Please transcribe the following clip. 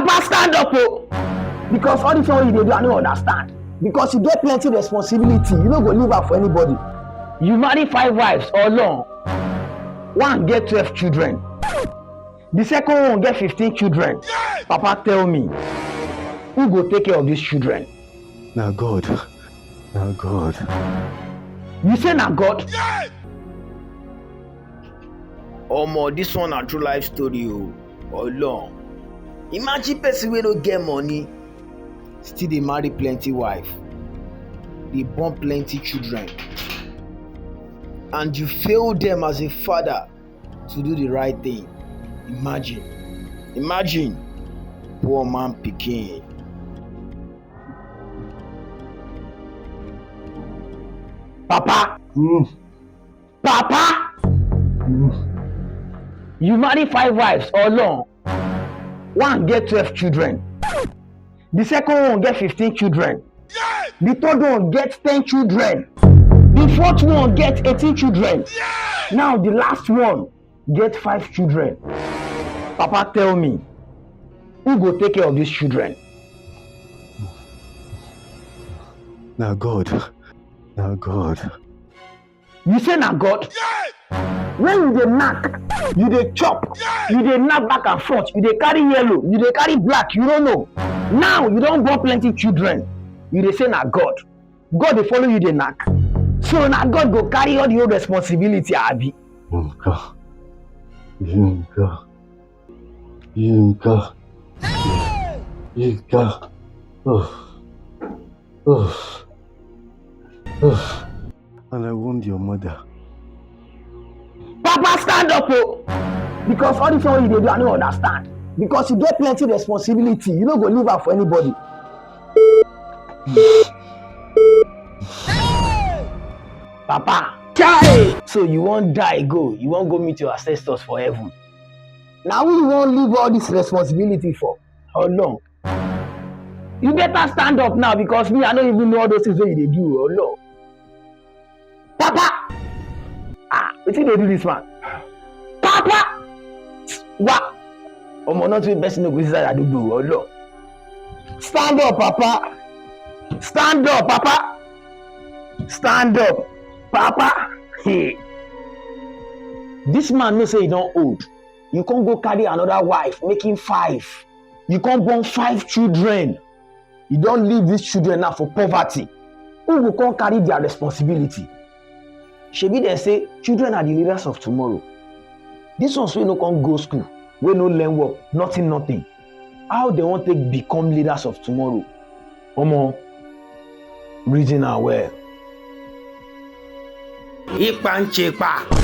Papa, stand up, oh. Because all this one you dey do, I don't understand. Because you get plenty responsibility, you no go leave out for anybody. You marry 5 wives or long. One get 12 children. The second one get 15 children. Papa, tell me, who go take care of these children? Now God. Now God. You say na God? Omo, this one a true life story o. Long. Imagine person wey no get money, still dey marry plenty wife, dey born plenty children, and you fail them as a father to do the right thing. Imagine, poor man pikin. Papa, Papa, you marry 5 wives or long. One get 12 children. The second one get 15 children. The third one get 10 children. The fourth one get 18 children. Now the last one get 5 children. Papa, tell me, who go take care of these children? Now God. Now God. You say na God? When you dey knack, you dey chop, you dey knack back and forth, you dey carry yellow, you dey carry black, you don't know. Now you don born plenty children, you dey say na God. God dey follow you dey knack. So na God go carry all the whole responsibility, abi? Yinka. And I warned your mother. Papa, stand up, oh. Because all this one you dey do, I don't understand. Because you get plenty responsibility, you no go leave out for anybody. Papa, chai! So you won't die go, you won't go meet your ancestors for heaven. Now who you won't leave all this responsibility for? How long? You better stand up now because me, I don't even know all those things wey you dey do. Oh no. Papa! Wetin dey do this man? Papa! Wa! Omo, not to best no go inside adugbo. Oh no. Stand up, Papa! Stand up, Papa! Stand up, Papa! Hey. This man know say he don old. You can't go carry another wife, making 5. You can't born 5 children. You don't leave these children now for poverty. Who will come carry their responsibility? Shebi dem say children are the leaders of tomorrow. This ones wey no come go school, wey no learn work, nothing. How they wan take become leaders of tomorrow? Omo, reason am well. Ipanchepa.